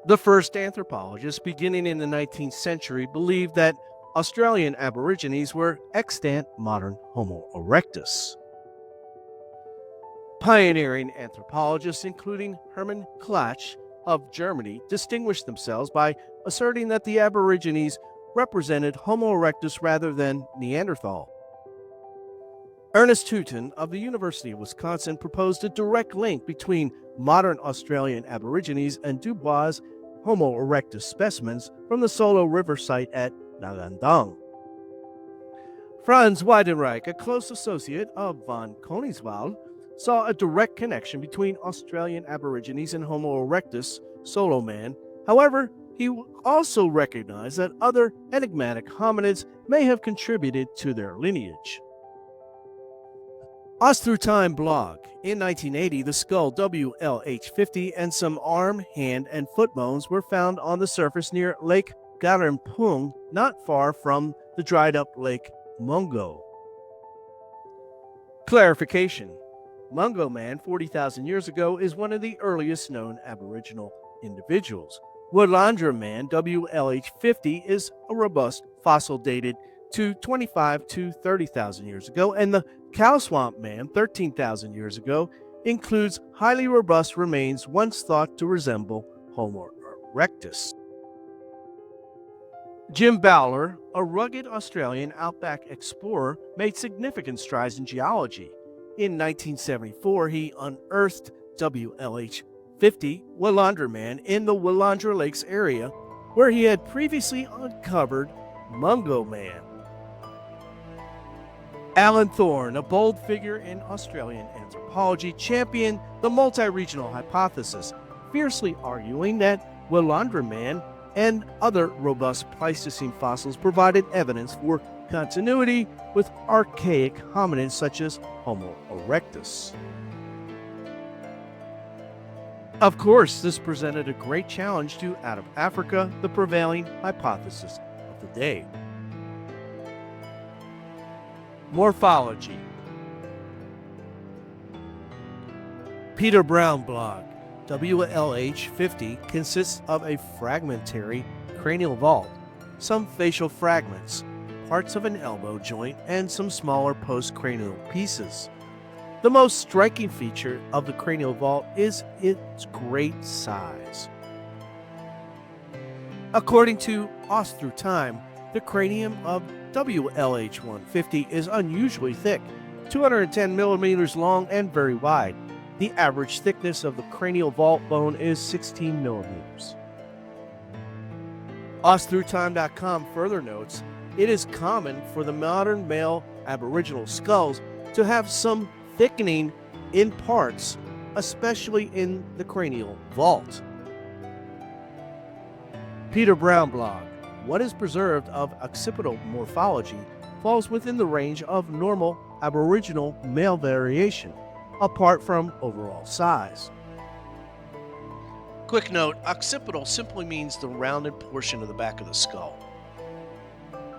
The first anthropologists, beginning in the 19th century, believed that Australian Aborigines were extant modern Homo erectus. Pioneering anthropologists, including Hermann Klatsch of Germany, distinguished themselves by asserting that the Aborigines represented Homo erectus rather than Neanderthal. Ernest Houghton of the University of Wisconsin proposed a direct link between modern Australian Aborigines and Dubois' Homo erectus specimens from the Solo River site at Nagandang. Franz Weidenreich, a close associate of von Koningswald, saw a direct connection between Australian Aborigines and Homo erectus, Solo Man. However, he also recognized that other enigmatic hominids may have contributed to their lineage. Us Through Time blog. In 1980, the skull WLH-50 and some arm, hand, and foot bones were found on the surface near Lake Karimpung, not far from the dried-up Lake Mungo. Clarification. Mungo Man, 40,000 years ago, is one of the earliest known Aboriginal individuals. Willandra Man, WLH-50, is a robust fossil dated to 25 to 30,000 years ago, and the Kow Swamp Man, 13,000 years ago, includes highly robust remains once thought to resemble Homo erectus. Jim Bowler, a rugged Australian outback explorer, made significant strides in geology. In 1974, he unearthed WLH-50 Willandra Man in the Willandra Lakes area, where he had previously uncovered Mungo Man. Alan Thorne, a bold figure in Australian anthropology, championed the multi-regional hypothesis, fiercely arguing that Willandra Man and other robust Pleistocene fossils provided evidence for continuity with archaic hominids such as Homo erectus. Of course, this presented a great challenge to Out of Africa, the prevailing hypothesis of the day. Morphology. Peter Brown blog. WLH-50 consists of a fragmentary cranial vault, some facial fragments, parts of an elbow joint, and some smaller postcranial pieces. The most striking feature of the cranial vault is its great size. According to Us Through Time, the cranium of WLH-150 is unusually thick, 210 millimeters long and very wide. The average thickness of the cranial vault bone is 16 millimeters. UsThroughTime.com further notes, it is common for the modern male Aboriginal skulls to have some thickening in parts, especially in the cranial vault. Peter Brown blog. What is preserved of occipital morphology falls within the range of normal Aboriginal male variation, apart from overall size. Quick note, occipital simply means the rounded portion of the back of the skull.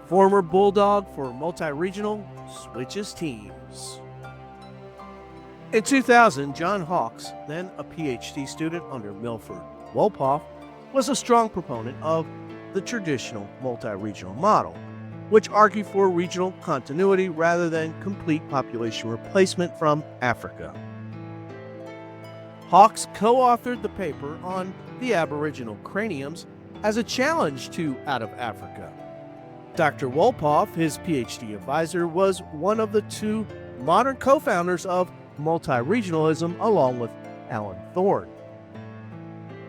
Former Bulldog for multi-regional switches teams. In 2000, John Hawkes, then a PhD student under Milford Wolpoff, was a strong proponent of the traditional multi-regional model, which argued for regional continuity rather than complete population replacement from Africa. Hawkes co-authored the paper on the Aboriginal craniums as a challenge to Out of Africa. Dr. Wolpoff, his PhD advisor, was one of the two modern co-founders of multi-regionalism along with Alan Thorne.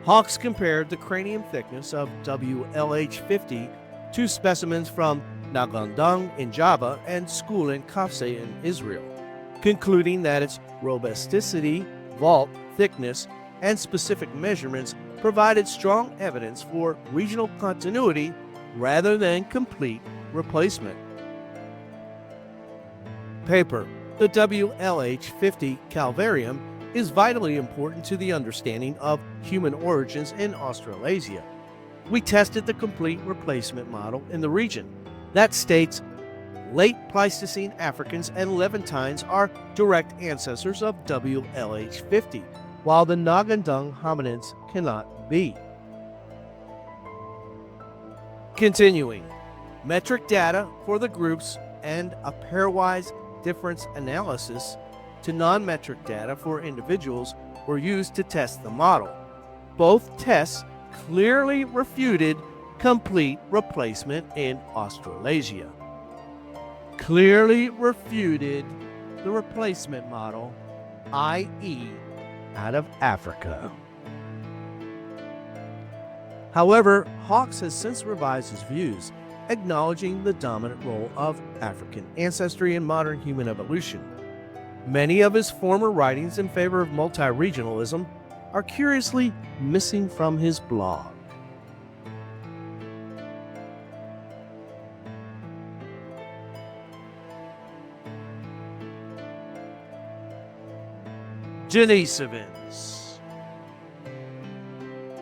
Hawkes compared the cranium thickness of WLH-50 to specimens from Nagandang in Java and Skul and Kafse in Israel, concluding that its robusticity, vault, thickness, and specific measurements provided strong evidence for regional continuity rather than complete replacement. Paper. The WLH-50 calvarium is vitally important to the understanding of human origins in Australasia. We tested the complete replacement model in the region that states late Pleistocene Africans and Levantines are direct ancestors of WLH-50, while the Nagandang hominids cannot be. Continuing, metric data for the groups and a pairwise difference analysis to non-metric data for individuals were used to test the model. Both tests clearly refuted complete replacement in Australasia. Clearly refuted the replacement model, i.e., out of Africa. However, Hawkes has since revised his views, acknowledging the dominant role of African ancestry in modern human evolution. Many of his former writings in favor of multi-regionalism are curiously missing from his blog. Denisovans.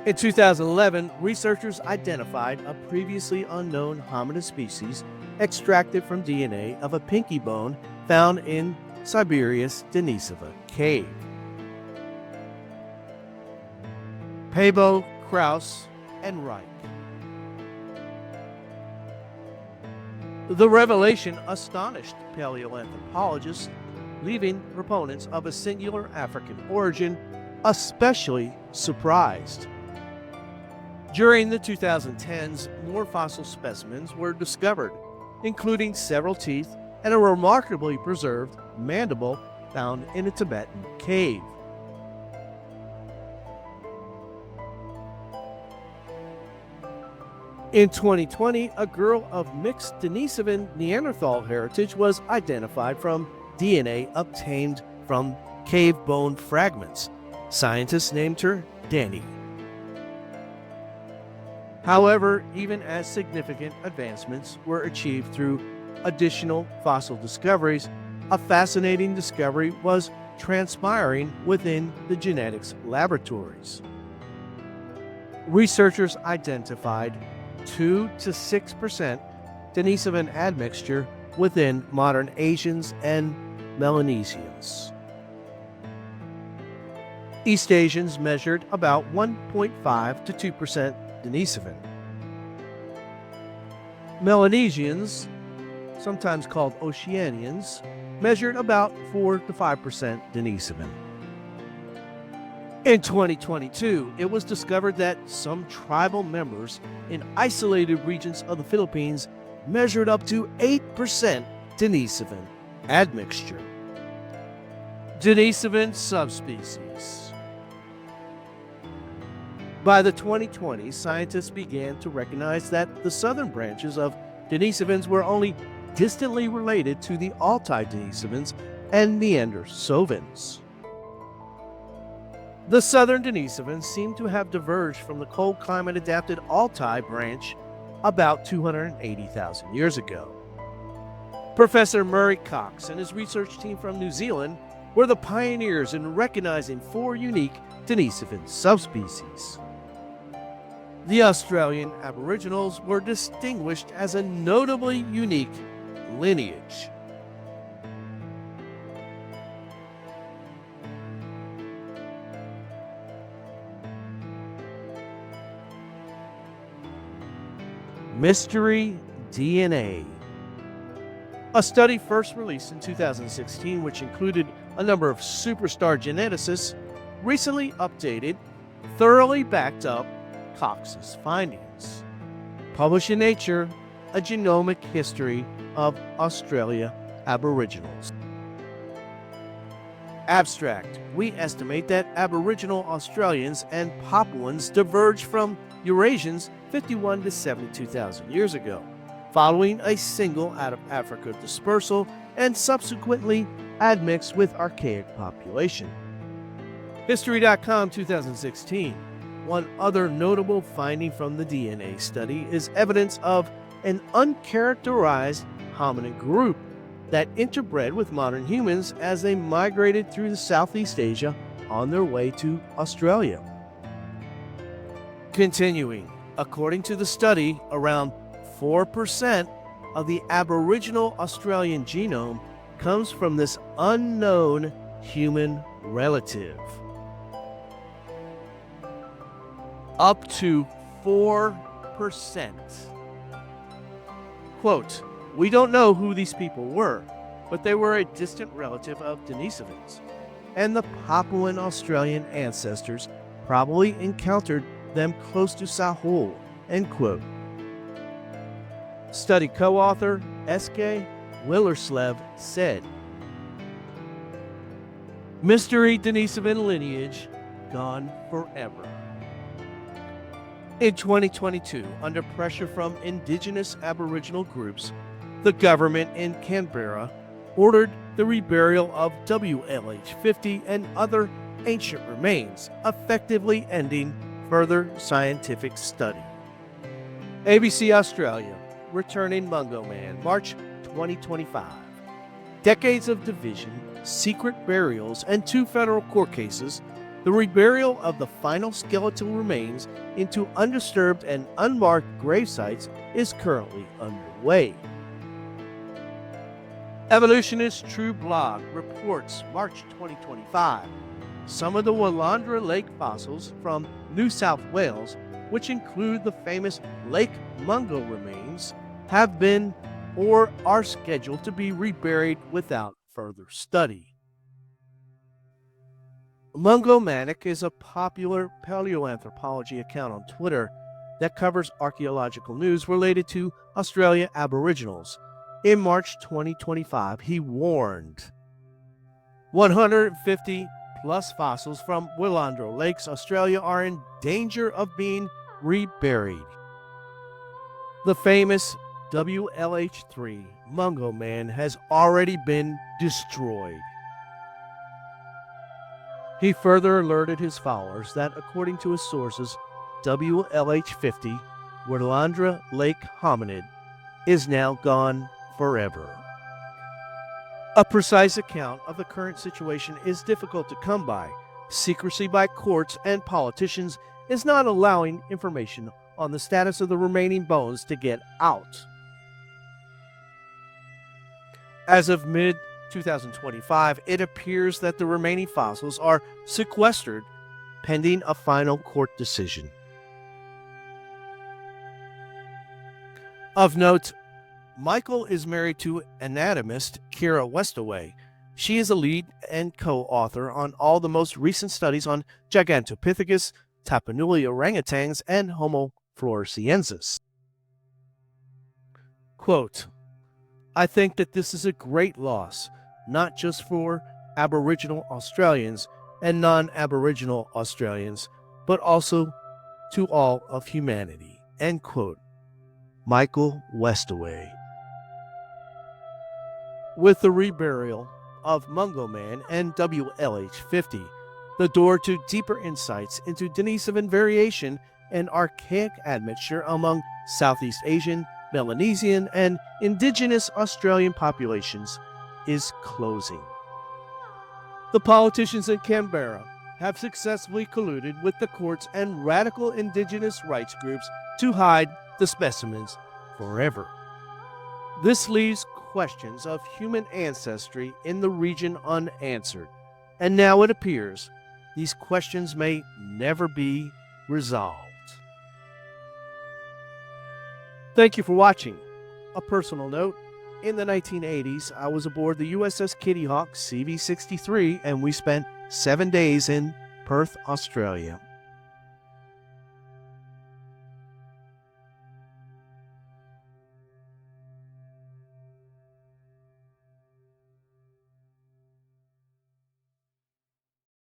In 2011, researchers identified a previously unknown hominid species extracted from DNA of a pinky bone found in Siberia's Denisova cave. Pabo, Krause, and Reich. The revelation astonished paleoanthropologists, leaving proponents of a singular African origin especially surprised. During the 2010s, more fossil specimens were discovered, including several teeth and a remarkably preserved mandible found in a Tibetan cave. In 2020, a girl of mixed Denisovan Neanderthal heritage was identified from DNA obtained from cave bone fragments. Scientists named her Danny. However, even as significant advancements were achieved through additional fossil discoveries, a fascinating discovery was transpiring within the genetics laboratories. Researchers identified 2 to 6% Denisovan admixture within modern Asians and Melanesians. East Asians measured about 1.5 to 2% Denisovan. Melanesians, sometimes called Oceanians, measured about 4 to 5% Denisovan. In 2022, it was discovered that some tribal members in isolated regions of the Philippines measured up to 8% Denisovan admixture. Denisovan subspecies. By the 2020s, scientists began to recognize that the southern branches of Denisovans were only distantly related to the Altai Denisovans and Denisovans. The southern Denisovans seem to have diverged from the cold climate-adapted Altai branch about 280,000 years ago. Professor Murray Cox and his research team from New Zealand were the pioneers in recognizing 4 unique Denisovan subspecies. The Australian Aboriginals were distinguished as a notably unique lineage. Mystery DNA. A study first released in 2016, which included a number of superstar geneticists, recently updated, thoroughly backed up Cox's findings. Published in Nature, A Genomic History of Australia Aboriginals. Abstract. We estimate that Aboriginal Australians and Papuans diverged from Eurasians 51 to 72,000 years ago, following a single out-of-Africa dispersal and subsequently admixed with archaic population. History.com 2016. One other notable finding from the DNA study is evidence of an uncharacterized hominid group that interbred with modern humans as they migrated through Southeast Asia on their way to Australia. Continuing, according to the study, around 4% of the Aboriginal Australian genome comes from this unknown human relative. Up to 4%. Quote, "We don't know who these people were, but they were a distant relative of Denisovans, and the Papuan Australian ancestors probably encountered them close to Sahul." End quote. Study co-author S.K. Willerslev said, "Mystery Denisovan lineage gone forever." In 2022, under pressure from Indigenous Aboriginal groups, the government in Canberra ordered the reburial of WLH-50 and other ancient remains, effectively ending further scientific study. ABC Australia, returning Mungo Man, March 2025. Decades of division, secret burials, and 2 federal court cases, the reburial of the final skeletal remains into undisturbed and unmarked grave sites is currently underway. Evolutionist True Blog reports March 2025. Some of the Willandra Lake fossils from New South Wales, which include the famous Lake Mungo remains, have been or are scheduled to be reburied without further study. Mungo Man is a popular paleoanthropology account on Twitter that covers archaeological news related to Australia Aboriginals. In March 2025, he warned 150 plus fossils from Willandra Lakes, Australia are in danger of being reburied. The famous WLH-3 Mungo Man has already been destroyed. He further alerted his followers that, according to his sources, WLH-50, Willandra Lake hominid, is now gone forever. A precise account of the current situation is difficult to come by. Secrecy by courts and politicians is not allowing information on the status of the remaining bones to get out. As of mid-2025, it appears that the remaining fossils are sequestered pending a final court decision. Of note, Michael is married to anatomist Kira Westaway. She is a lead and co-author on all the most recent studies on Gigantopithecus, Tapanuli orangutans, and Homo floresiensis. Quote, "I think that this is a great loss, not just for Aboriginal Australians and non-Aboriginal Australians, but also to all of humanity." End quote. Michael Westaway. With the reburial of Mungo Man and WLH-50, the door to deeper insights into Denisovan variation and archaic admixture among Southeast Asian, Melanesian, and Indigenous Australian populations is closing. The politicians in Canberra have successfully colluded with the courts and radical Indigenous rights groups to hide the specimens forever. This leaves questions of human ancestry in the region unanswered, and now it appears these questions may never be resolved. Thank you for watching. A personal note, in the 1980s, I was aboard the USS Kitty Hawk CV-63 and we spent 7 days in Perth, Australia.